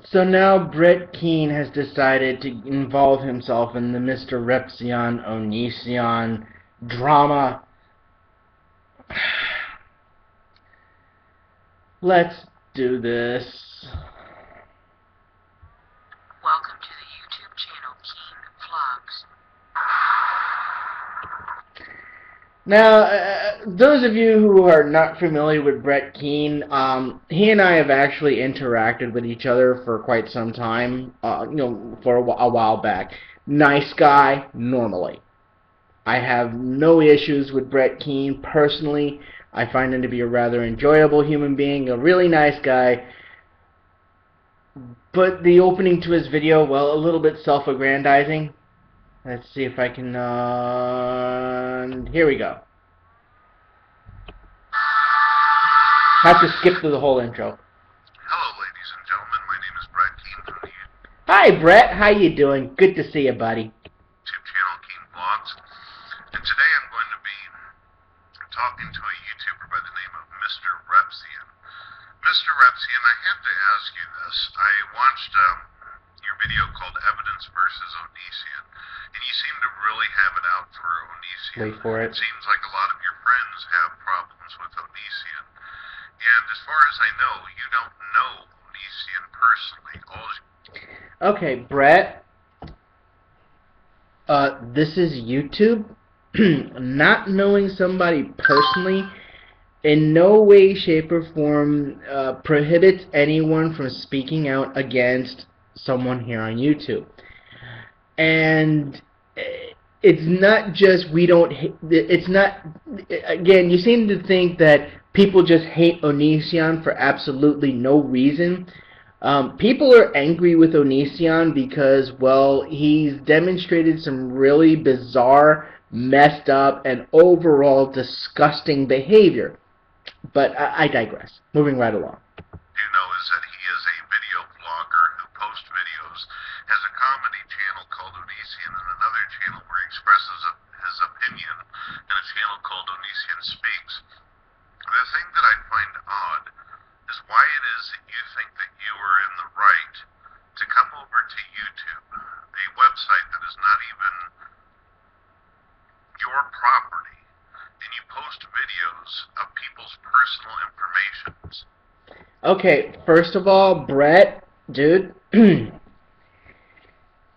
So now Brett Keane has decided to involve himself in the Mr. Repzion Onision-Drama. Let's do this. Welcome to the YouTube channel Keane Vlogs. Now, those of you who are not familiar with Brett Keane, he and I have actually interacted with each other for quite some time, for a while back. Nice guy, normally. I have no issues with Brett Keane personally. I find him to be a rather enjoyable human being, a really nice guy. But the opening to his video, well, a little bit self-aggrandizing. Let's see if I can, here we go. Have to skip through the whole intro. Hello, ladies and gentlemen. My name is Brett Keane from the Hi, Brett. How you doing? Good to see you, buddy. YouTube channel Keane Vlogs. And today I'm going to be talking to a YouTuber by the name of Mr. Repzion. Mr. Repzion, I have to ask you this. I watched your video called Evidence versus Onision, and you seem to really have it out for Onision. Wait for it. It seems like a lot of your friends have problems with Onision. And as far as I know, you don't know Onision personally. Okay, Brett. This is YouTube. Not knowing somebody personally in no way, shape, or form prohibits anyone from speaking out against someone here on YouTube. And it's not just it's not, again, you seem to think that people just hate Onision for absolutely no reason. People are angry with Onision because, well, he's demonstrated some really bizarre, messed up, and overall disgusting behavior. But I digress. Moving right along. You know is that he is a video vlogger who posts videos, has a comedy channel called Onision, and another channel where he expresses his opinion, and a channel called Onision Speaks. The thing that I find odd is why it is that you think that you are in the right to come over to YouTube, a website that is not even your property, and you post videos of people's personal information. Okay, first of all, Brett, dude,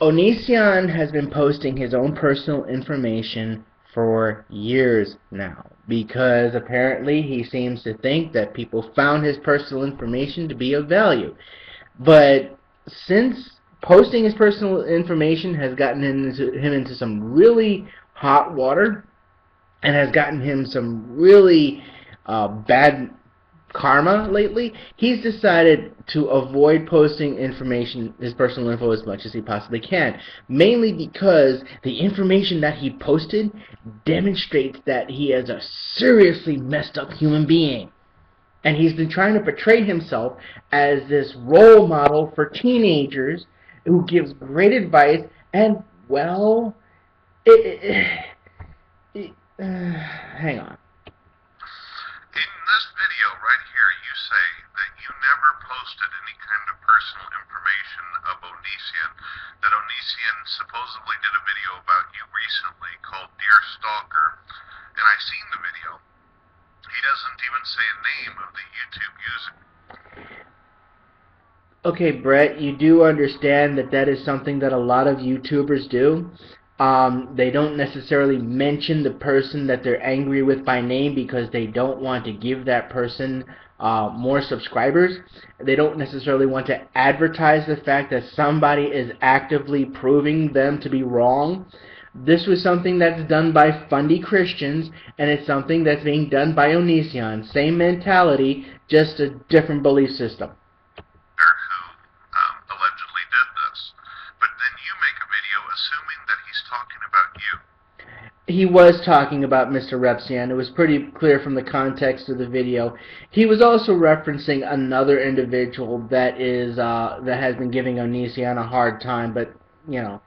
Onision has been posting his own personal information for years now, because apparently he seems to think that people found his personal information to be of value. But since posting his personal information has gotten him into some really hot water, and has gotten him some really bad karma lately, he's decided to avoid posting information, his personal info, as much as he possibly can. Mainly because the information that he posted demonstrates that he is a seriously messed up human being. And he's been trying to portray himself as this role model for teenagers who gives great advice, and, well, hang on. In this video right here, you say that you never posted any kind of personal information of Onision, that Onision supposedly did a video about you recently called Dear Stalker, and I've seen the video. He doesn't even say a name of the YouTube user. Okay, Brett, you do understand that that is something that a lot of YouTubers do. They don't necessarily mention the person that they're angry with by name because they don't want to give that person more subscribers. They don't necessarily want to advertise the fact that somebody is actively proving them to be wrong. This was something that's done by fundy Christians, and it's something that's being done by Onision. Same mentality, just a different belief system. Who allegedly did this, but then you make a video assuming that he's talking about you. He was talking about Mr. Repzion. It was pretty clear from the context of the video. He was also referencing another individual that has been giving Onision a hard time, but you know,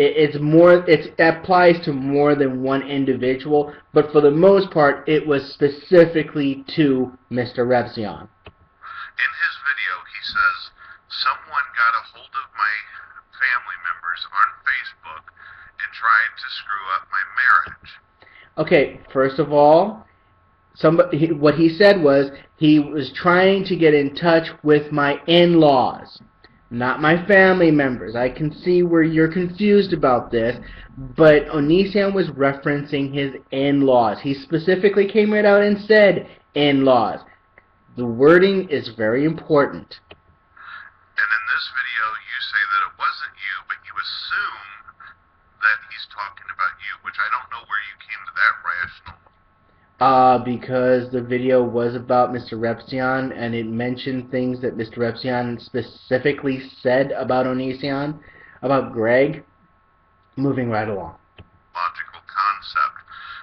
it applies to more than one individual, but for the most part, it was specifically to Mr. Repzion. In his video, he says Someone got a hold of my family members on Facebook and tried to screw up my marriage. Okay, first of all, what he said was he was trying to get in touch with my in-laws, not my family members. I can see where you're confused about this, but Onision was referencing his in-laws. He specifically came right out and said in-laws. The wording is very important. And in this video, you say that it wasn't you, but you assume that he's talking about you, which I don't know where you came to that rational. Because the video was about Mr. Repzion, and it mentioned things that Mr. Repzion specifically said about Onision, about Greg. Moving right along. Logical concept.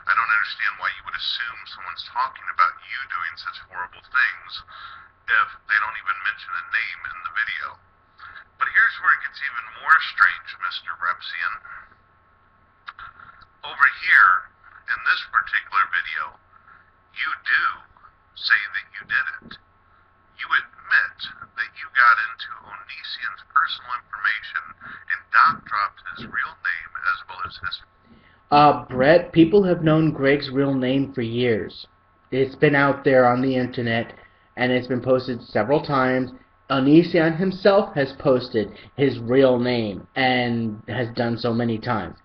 I don't understand why you would assume someone's talking about you doing such horrible things if they don't even mention a name in the video. But here's where it gets even more strange, Mr. Repzion. Over here, in this particular video, you do say that you did it. You admit that you got into Onision's personal information and Doc dropped his real name as well as his... Brett, people have known Greg's real name for years. It's been out there on the internet, and it's been posted several times. Onision himself has posted his real name, and has done so many times.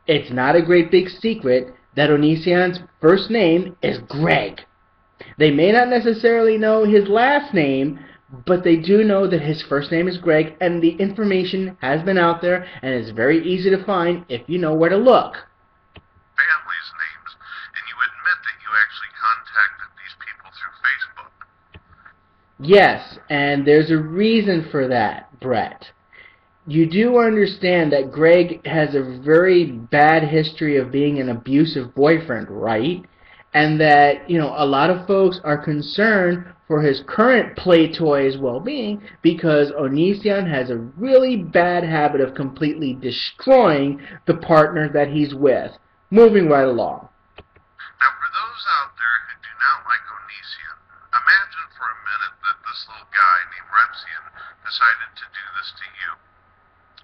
It's not a great big secret that Onision's first name is Greg. They may not necessarily know his last name, but they do know that his first name is Greg, and the information has been out there, and it's very easy to find if you know where to look. Families' names, and you admit that you actually contacted these people through Facebook. Yes, and there's a reason for that, Brett. You do understand that Greg has a very bad history of being an abusive boyfriend, right? And that, you know, a lot of folks are concerned for his current play toy's well-being because Onision has a really bad habit of completely destroying the partner that he's with. Moving right along. Now, for those out there who do not like Onision, imagine for a minute that this little guy named Repzion decided to do this to you.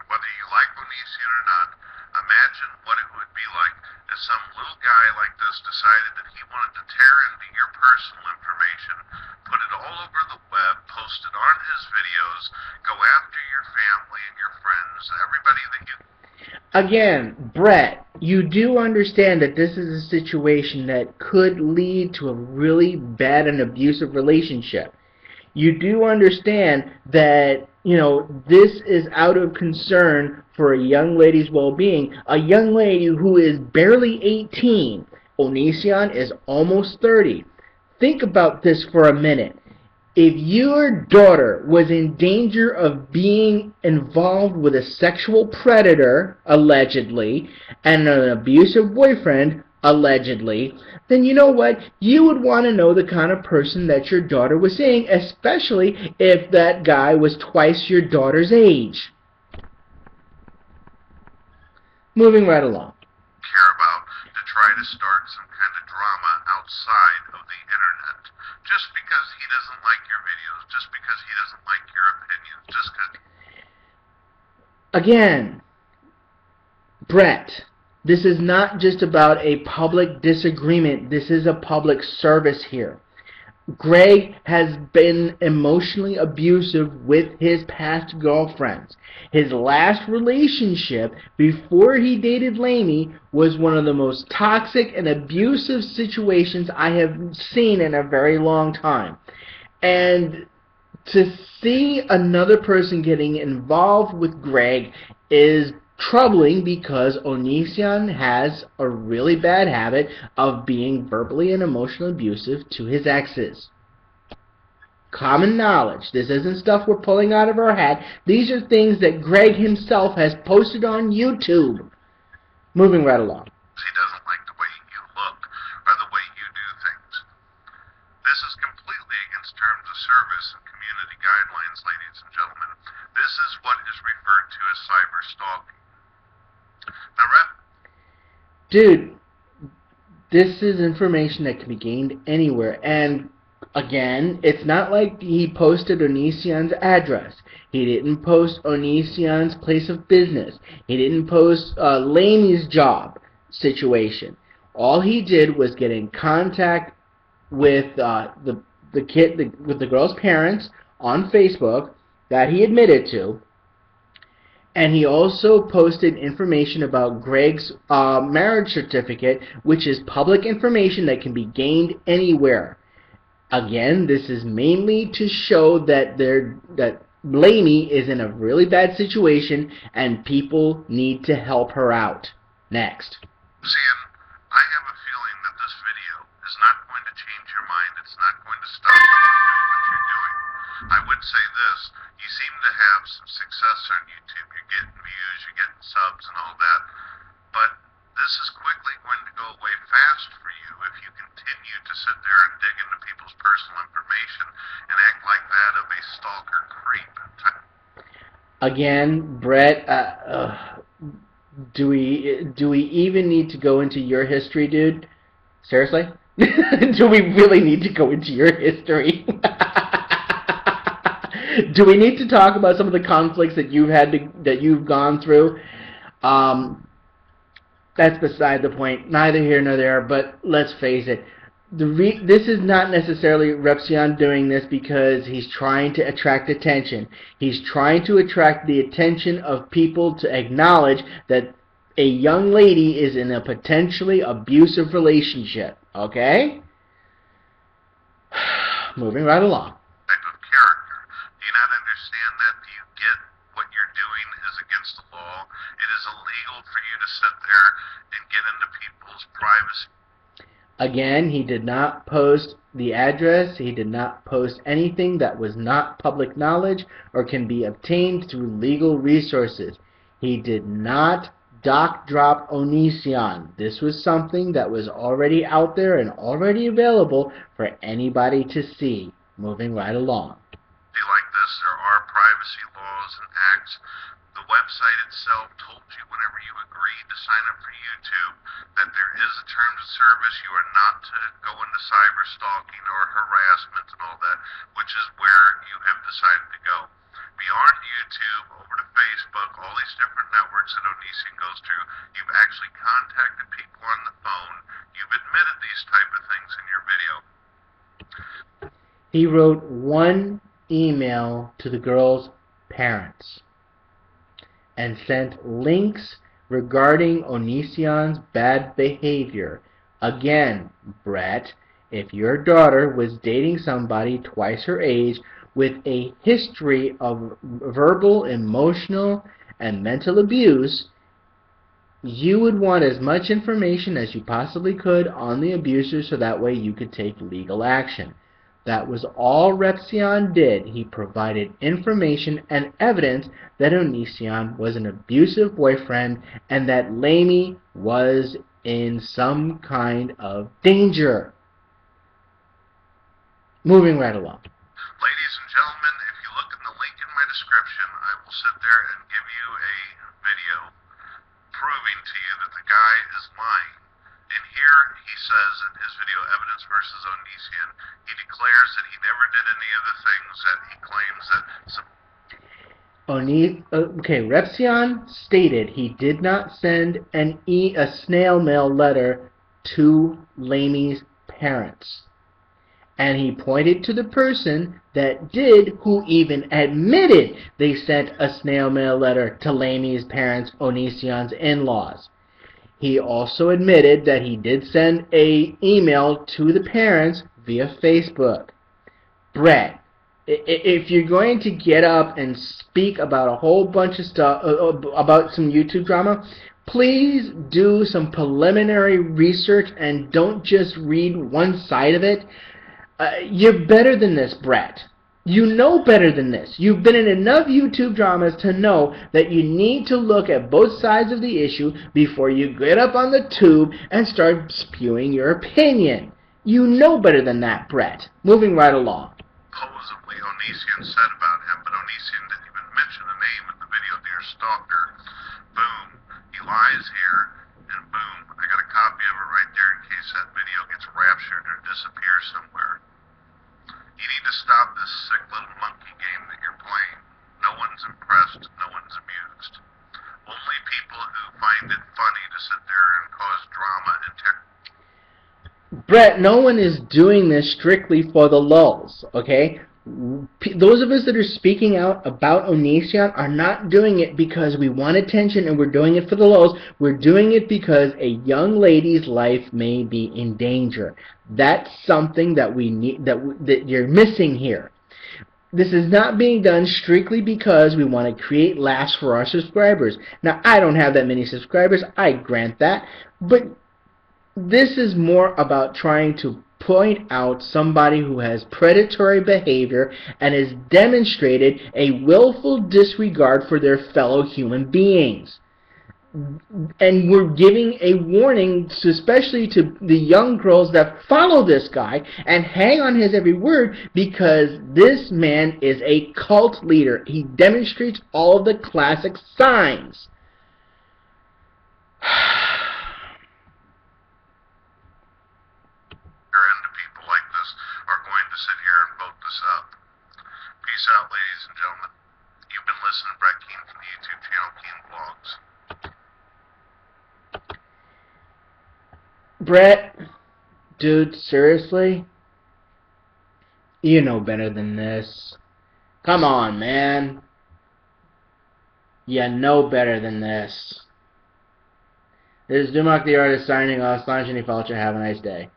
Whether you like Onision or not, imagine what it would be like if some little guy like this decided that he wanted to tear into your personal information, put it all over the web, post it on his videos, go after your family and your friends, everybody that you... Again, Brett, you do understand that this is a situation that could lead to a really bad and abusive relationship. You do understand that, you know, this is out of concern for a young lady's well-being. A young lady who is barely 18. Onision is almost 30. Think about this for a minute. If your daughter was in danger of being involved with a sexual predator, allegedly, and an abusive boyfriend, allegedly, then you know what? You would want to know the kind of person that your daughter was seeing, especially if that guy was twice your daughter's age. Moving right along. care about to try to start some kind of drama outside of the internet. Just because he doesn't like your videos, just because he doesn't like your opinions, just because... Again, Brett, this is not just about a public disagreement. This is a public service here. Greg has been emotionally abusive with his past girlfriends. His last relationship, before he dated Lainey, was one of the most toxic and abusive situations I have seen in a very long time. And to see another person getting involved with Greg is troubling because Onision has a really bad habit of being verbally and emotionally abusive to his exes. Common knowledge. This isn't stuff we're pulling out of our hat. These are things that Greg himself has posted on YouTube. Moving right along. He doesn't like the way you look or the way you do things. This is completely against terms of service and community guidelines, ladies and gentlemen. This is what is referred to as cyber stalking. Now, Dude, this is information that can be gained anywhere, and Again, it's not like he posted Onision's address. He didn't post Onision's place of business. He didn't post Laney's job situation. All he did was get in contact with with the girl's parents on Facebook that he admitted to, and he also posted information about Greg's marriage certificate, which is public information that can be gained anywhere. Again, this is mainly to show that Blaney is in a really bad situation and people need to help her out. Next. Sam, I have a feeling that this video is not going to change your mind. It's not going to stop you from doing what you're doing. I would say this. You seem to have some success on YouTube. You're getting views, you're getting subs and all that. But this is quickly going to go away fast for you if you continue to sit there and dig into people's personal information and act like that of a stalker creep. Again, Brett, do we even need to go into your history, dude? Seriously? Do we really need to go into your history? Do we need to talk about some of the conflicts that you've gone through? That's beside the point. Neither here nor there. But let's face it. This is not necessarily Repzion doing this because he's trying to attract attention. He's trying to attract the attention of people to acknowledge that a young lady is in a potentially abusive relationship. Okay? Moving right along. Type of character. Do you not understand that? Do you get what you're doing is against the law? It is illegal for you to sit there and get into people's privacy. Again, he did not post the address. He did not post anything that was not public knowledge or can be obtained through legal resources. He did not drop Onision. This was something that was already out there and already available for anybody to see. Moving right along. Like this, there are privacy laws and acts. The website itself told you whenever you agreed to sign up for YouTube that there is a terms of service. You are not to go into cyber stalking or harassment and all that, which is where you have decided to go. Beyond YouTube, over to Facebook, all these different networks that Onision goes through, you've actually contacted people on the phone. You've admitted these type of things in your video. He wrote one email to the girl's parents and sent links regarding Onision's bad behavior. Again, Brett, if your daughter was dating somebody twice her age with a history of verbal, emotional, and mental abuse, you would want as much information as you possibly could on the abuser so that way you could take legal action. That was all Repzion did. He provided information and evidence that Onision was an abusive boyfriend and that Lamy was in some kind of danger. Moving right along. Ladies and gentlemen, if you look in the link in my description, I will sit there and give you a video proving to you that the guy is lying. And here he says in his video Evidence versus Onision, he declares that he never did any of the things that he claims that... Okay, Repzion stated he did not send a snail mail letter to Lamy's parents. And he pointed to the person that did, who even admitted they sent a snail mail letter to Lamy's parents, Onision's in-laws. He also admitted that he did send an email to the parents via Facebook. Brett, if you're going to get up and speak about a whole bunch of stuff, about some YouTube drama, please do some preliminary research and don't just read one side of it. You're better than this, Brett. You know better than this. You've been in enough YouTube dramas to know that you need to look at both sides of the issue before you get up on the tube and start spewing your opinion. You know better than that, Brett. Moving right along. Supposedly Onision said about him, but Onision didn't even mention the name in the video, dear stalker. Boom. He lies here, and boom. I got a copy of it right there in case that video gets raptured or disappears somewhere. You need to stop this sick little monkey game that you're playing. No one's impressed, no one's amused. Only people who find it funny to sit there and cause drama and Brett, no one is doing this strictly for the lulz, okay? Those of us that are speaking out about Onision are not doing it because we want attention and we're doing it for the lulz. We're doing it because a young lady's life may be in danger. That's something that we need, that you're missing here. This is not being done strictly because we want to create laughs for our subscribers. Now, I don't have that many subscribers, I grant that, but this is more about trying to point out somebody who has predatory behavior and has demonstrated a willful disregard for their fellow human beings. And we're giving a warning, especially to the young girls that follow this guy and hang on his every word, because this man is a cult leader. He demonstrates all of the classic signs. sit here and vote this up. Peace out, ladies and gentlemen. You've been listening to Brett Keane from the YouTube channel Keane Vlogs. Brett, dude, seriously? You know better than this. Come on, man. You know better than this. This is Dumac the Artist signing off. Sanjani Falcha. Have a nice day.